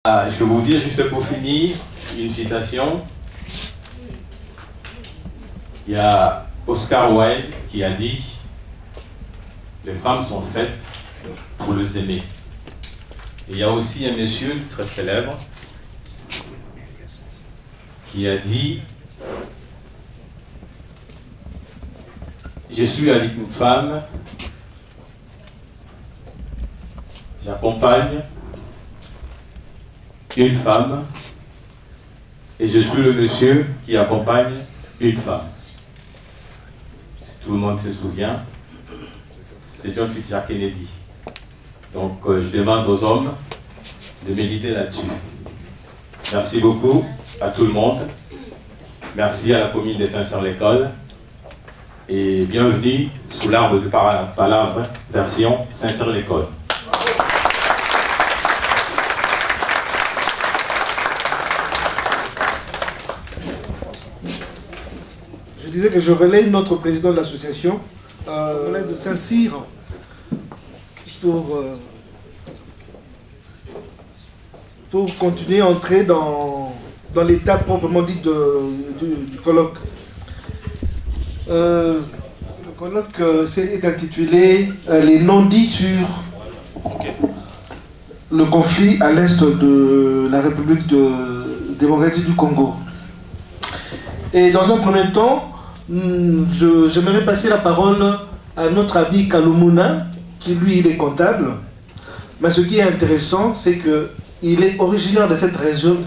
Je vais vous dire juste pour finir une citation. Il y a Oscar Wilde qui a dit « Les femmes sont faites pour les aimer ». Et il y a aussi un monsieur très célèbre qui a dit « Je suis avec une femme, j'accompagne une femme et je suis le monsieur qui accompagne une femme. » Tout le monde se souvient, c'est John Fitzgerald Kennedy. Donc je demande aux hommes de méditer là-dessus. Merci beaucoup à tout le monde. Merci à la commune de Saint-Cyr-l'École. Et bienvenue sous l'arbre de Palabre, version Saint-Cyr-l'École. Je disais que je relève notre président de l'association, de Saint-Cyr, pour continuer à entrer dans l'étape proprement dite du colloque. Le colloque est intitulé « Les non-dits sur le conflit à l'est de la République démocratique du Congo ». Et dans un premier temps, j'aimerais passer la parole à notre ami Kalumuna, qui lui, il est comptable. Mais ce qui est intéressant, c'est qu'il est originaire de cette région,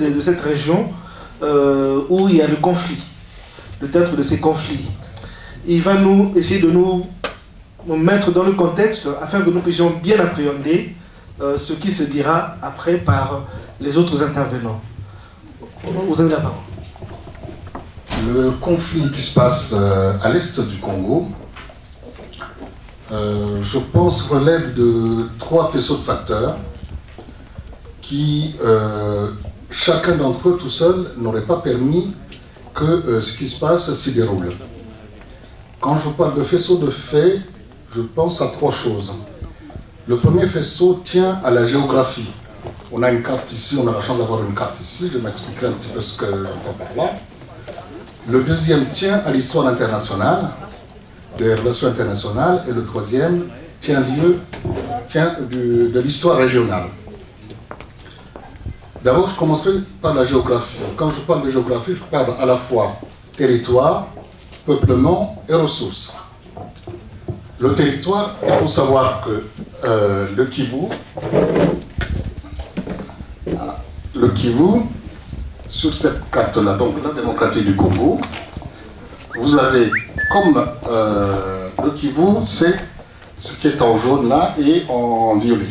où il y a le conflit, le théâtre de ces conflits. Il va essayer de nous mettre dans le contexte afin que nous puissions bien appréhender ce qui se dira après par les autres intervenants. Vous avez la parole. Le conflit qui se passe à l'est du Congo, je pense, relève de 3 faisceaux de facteurs qui, chacun d'entre eux tout seul, n'aurait pas permis que ce qui se passe s'y déroule. Quand je parle de faisceaux de faits, je pense à 3 choses. Le premier faisceau tient à la géographie. On a une carte ici, on a la chance d'avoir une carte ici, je m'expliquerai un petit peu ce que j'entends par là. Le deuxième tient à l'histoire internationale, des relations internationales, et le troisième tient de l'histoire régionale. D'abord, je commencerai par la géographie. Quand je parle de géographie, je parle à la fois territoire, peuplement et ressources. Le territoire, il faut savoir que le Kivu, sur cette carte-là, donc la démocratie du Congo, vous avez comme le Kivu, c'est ce qui est en jaune là et en violet.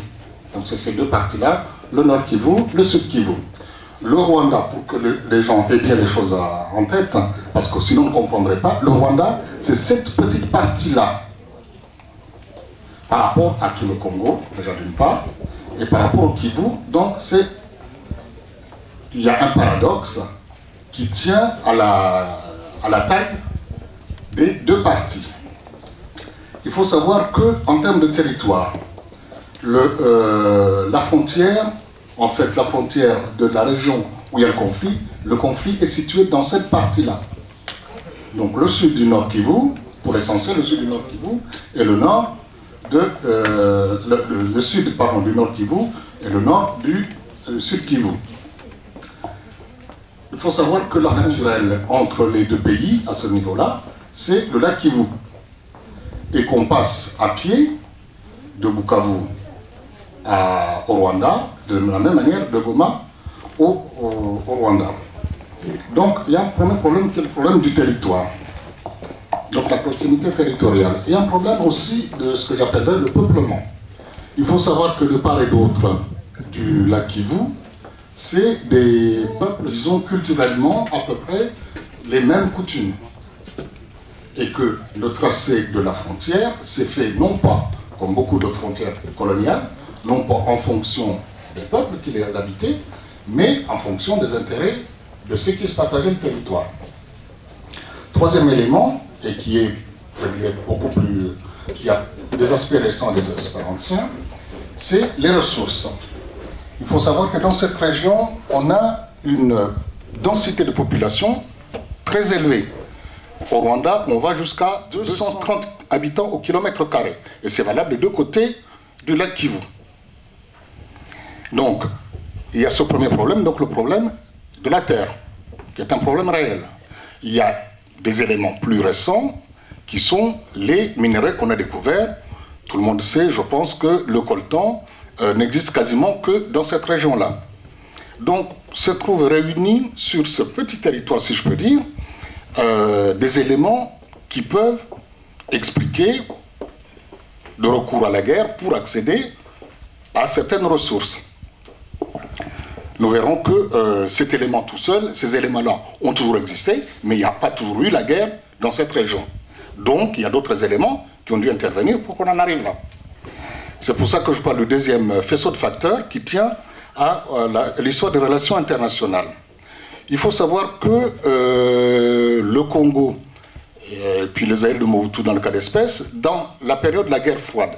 Donc c'est ces 2 parties-là, le Nord Kivu, le Sud Kivu. Le Rwanda, pour que les gens aient bien les choses en tête, parce que sinon on ne comprendrait pas, le Rwanda, c'est cette petite partie-là, par rapport à tout le Congo, déjà d'une part, et par rapport au Kivu, donc il y a un paradoxe qui tient à la taille des 2 parties. Il faut savoir qu'en termes de territoire, la frontière, en fait la frontière de la région où il y a le conflit est situé dans cette partie-là. Donc le sud du Nord Kivu, pour l'essentiel, le sud du Nord Kivu, et le nord le sud du Nord Kivu et le nord du Sud Kivu. Il faut savoir que la frontière entre les 2 pays, à ce niveau-là, c'est le lac Kivu. Et qu'on passe à pied de Bukavu au Rwanda, de la même manière de Goma au Rwanda. Donc il y a un premier problème qui est le problème du territoire. Donc la proximité territoriale. Il y a un problème aussi de ce que j'appellerais le peuplement. Il faut savoir que de part et d'autre du lac Kivu, c'est des peuples, disons, culturellement à peu près les mêmes coutumes. Et que le tracé de la frontière s'est fait non pas, comme beaucoup de frontières coloniales, non pas en fonction des peuples qui les habitaient, mais en fonction des intérêts de ceux qui se partageaient le territoire. Troisième élément, et qui est, je dirais, beaucoup plus, qui a des aspects récents et des aspects anciens, c'est les ressources. Il faut savoir que dans cette région, on a une densité de population très élevée. Au Rwanda, on va jusqu'à 230 habitants au kilomètre carré. Et c'est valable des deux côtés du lac Kivu. Donc, il y a ce premier problème, donc le problème de la terre, qui est un problème réel. Il y a des éléments plus récents qui sont les minerais qu'on a découverts. Tout le monde sait, je pense, que le coltan n'existe quasiment que dans cette région-là. Donc, se trouvent réunis sur ce petit territoire, si je peux dire, des éléments qui peuvent expliquer le recours à la guerre pour accéder à certaines ressources. Nous verrons que cet élément tout seul, ces éléments-là ont toujours existé, mais il n'y a pas toujours eu la guerre dans cette région. Donc, il y a d'autres éléments qui ont dû intervenir pour qu'on en arrive là. C'est pour ça que je parle du deuxième faisceau de facteurs qui tient à l'histoire des relations internationales. Il faut savoir que le Congo, et puis le Zaïre de Mobutu dans le cas d'espèce, dans la période de la guerre froide,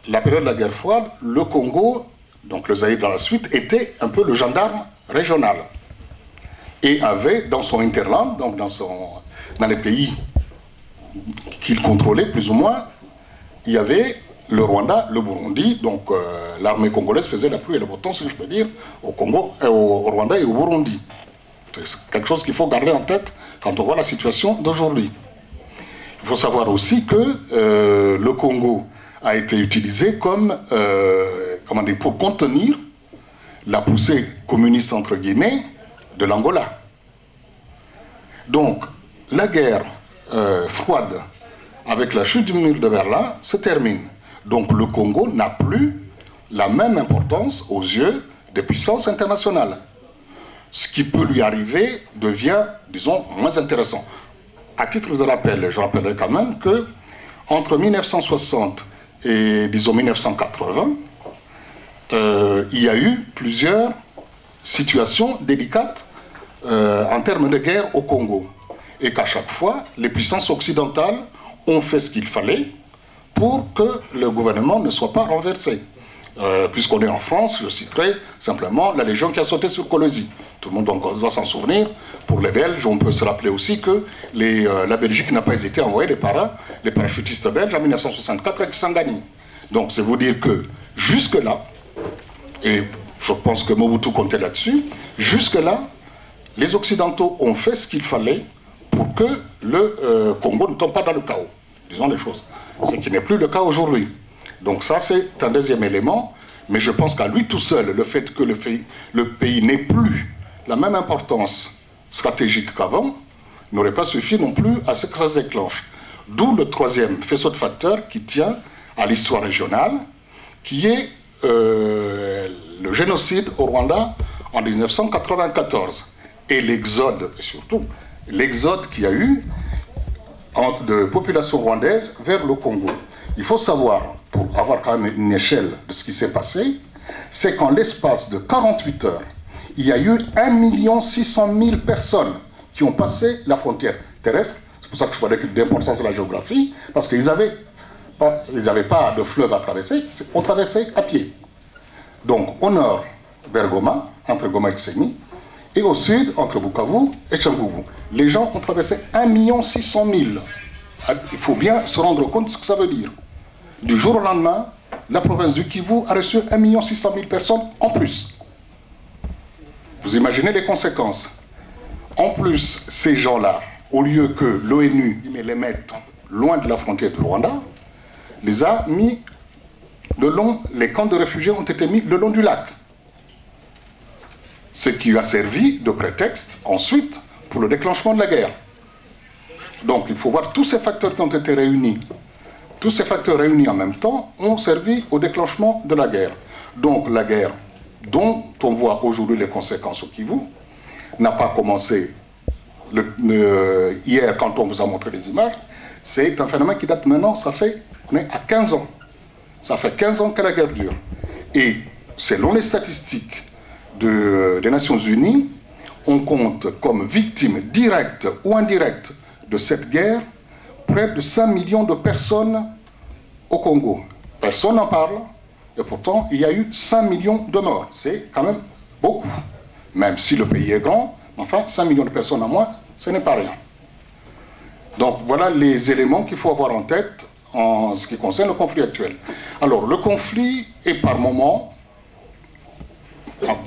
le Congo, donc le Zaïre dans la suite, était un peu le gendarme régional et avait dans son hinterland, donc dans les pays qu'il contrôlait plus ou moins, il y avait le Rwanda, le Burundi, donc l'armée congolaise faisait la pluie et le beau temps, si je peux dire, au Congo, au Rwanda et au Burundi. C'est quelque chose qu'il faut garder en tête quand on voit la situation d'aujourd'hui. Il faut savoir aussi que le Congo a été utilisé comme, pour contenir la poussée communiste, entre guillemets, de l'Angola. Donc, la guerre froide, avec la chute du mur de Berlin, se termine. Donc, le Congo n'a plus la même importance aux yeux des puissances internationales. Ce qui peut lui arriver devient, disons, moins intéressant. À titre de rappel, je rappellerai quand même que entre 1960 et, disons, 1980, il y a eu plusieurs situations délicates en termes de guerre au Congo. Et qu'à chaque fois, les puissances occidentales ont fait ce qu'il fallait pour que le gouvernement ne soit pas renversé. Puisqu'on est en France, je citerai simplement la Légion qui a sauté sur Colosie. Tout le monde doit s'en souvenir. Pour les Belges, on peut se rappeler aussi que la Belgique n'a pas hésité à envoyer les parachutistes belges en 1964 à Kisangani. Donc c'est vous dire que jusque-là, et je pense que Mobutu comptait là-dessus, jusque-là, les Occidentaux ont fait ce qu'il fallait pour que le Congo ne tombe pas dans le chaos. Disons les choses. Ce qui n'est plus le cas aujourd'hui. Donc ça, c'est un deuxième élément, mais je pense qu'à lui tout seul, le fait que le pays n'ait plus la même importance stratégique qu'avant, n'aurait pas suffi non plus à ce que ça se déclenche. D'où le troisième faisceau de facteurs qui tient à l'histoire régionale, qui est le génocide au Rwanda en 1994, et l'exode, et surtout l'exode qu'il y a eu de population rwandaise vers le Congo. Il faut savoir, pour avoir quand même une échelle de ce qui s'est passé, c'est qu'en l'espace de 48 heures, il y a eu 1 600 000 personnes qui ont passé la frontière terrestre. C'est pour ça que je parlais d'importance de la géographie, parce qu'ils n'avaient pas de fleuve à traverser, on traversait à pied. Donc au nord, vers Goma, entre Goma et Kseni, et au sud, entre Bukavu et Tchangoubou. Les gens ont traversé 1 600 000. Il faut bien se rendre compte de ce que ça veut dire. Du jour au lendemain, la province du Kivu a reçu 1 600 000 personnes en plus. Vous imaginez les conséquences. En plus, ces gens-là, au lieu que l'ONU les mette loin de la frontière du Rwanda, les a mis les camps de réfugiés ont été mis le long du lac. Ce qui a servi de prétexte ensuite pour le déclenchement de la guerre. Donc il faut voir tous ces facteurs qui ont été réunis. Tous ces facteurs réunis en même temps ont servi au déclenchement de la guerre. Donc la guerre dont on voit aujourd'hui les conséquences au Kivu n'a pas commencé hier quand on vous a montré les images. C'est un phénomène qui date maintenant, on est à 15 ans. Ça fait 15 ans que la guerre dure. Et selon les statistiques des Nations Unies, on compte comme victimes directes ou indirectes de cette guerre près de 5 millions de personnes au Congo. Personne n'en parle, et pourtant il y a eu 5 millions de morts. C'est quand même beaucoup. Même si le pays est grand, enfin 5 millions de personnes en moins, ce n'est pas rien. Donc voilà les éléments qu'il faut avoir en tête en ce qui concerne le conflit actuel. Alors le conflit est par moments,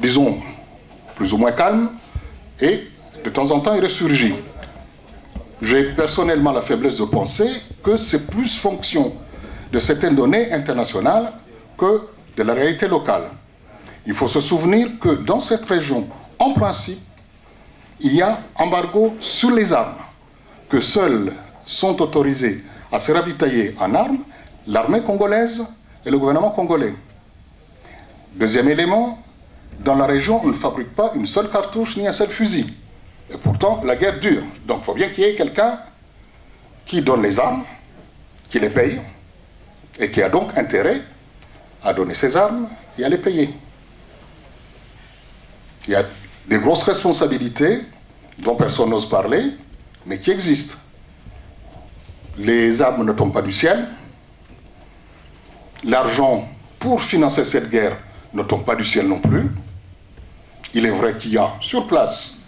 disons, plus ou moins calme, et de temps en temps il ressurgit. J'ai personnellement la faiblesse de penser que c'est plus fonction de certaines données internationales que de la réalité locale. Il faut se souvenir que dans cette région, en principe, il y a embargo sur les armes, que seuls sont autorisés à se ravitailler en armes l'armée congolaise et le gouvernement congolais. Deuxième élément, dans la région, on ne fabrique pas une seule cartouche ni un seul fusil. Et pourtant, la guerre dure. Donc il faut bien qu'il y ait quelqu'un qui donne les armes, qui les paye, et qui a donc intérêt à donner ses armes et à les payer. Il y a des grosses responsabilités dont personne n'ose parler, mais qui existent. Les armes ne tombent pas du ciel. L'argent pour financer cette guerre ne tombe pas du ciel non plus. Il est vrai qu'il y a sur place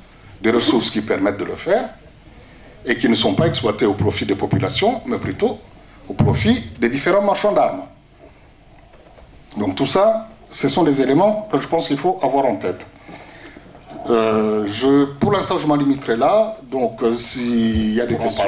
des ressources qui permettent de le faire et qui ne sont pas exploitées au profit des populations, mais plutôt au profit des différents marchands d'armes. Donc tout ça, ce sont des éléments que je pense qu'il faut avoir en tête. Pour l'instant, je m'en limiterai là. Donc s'il y a des questions...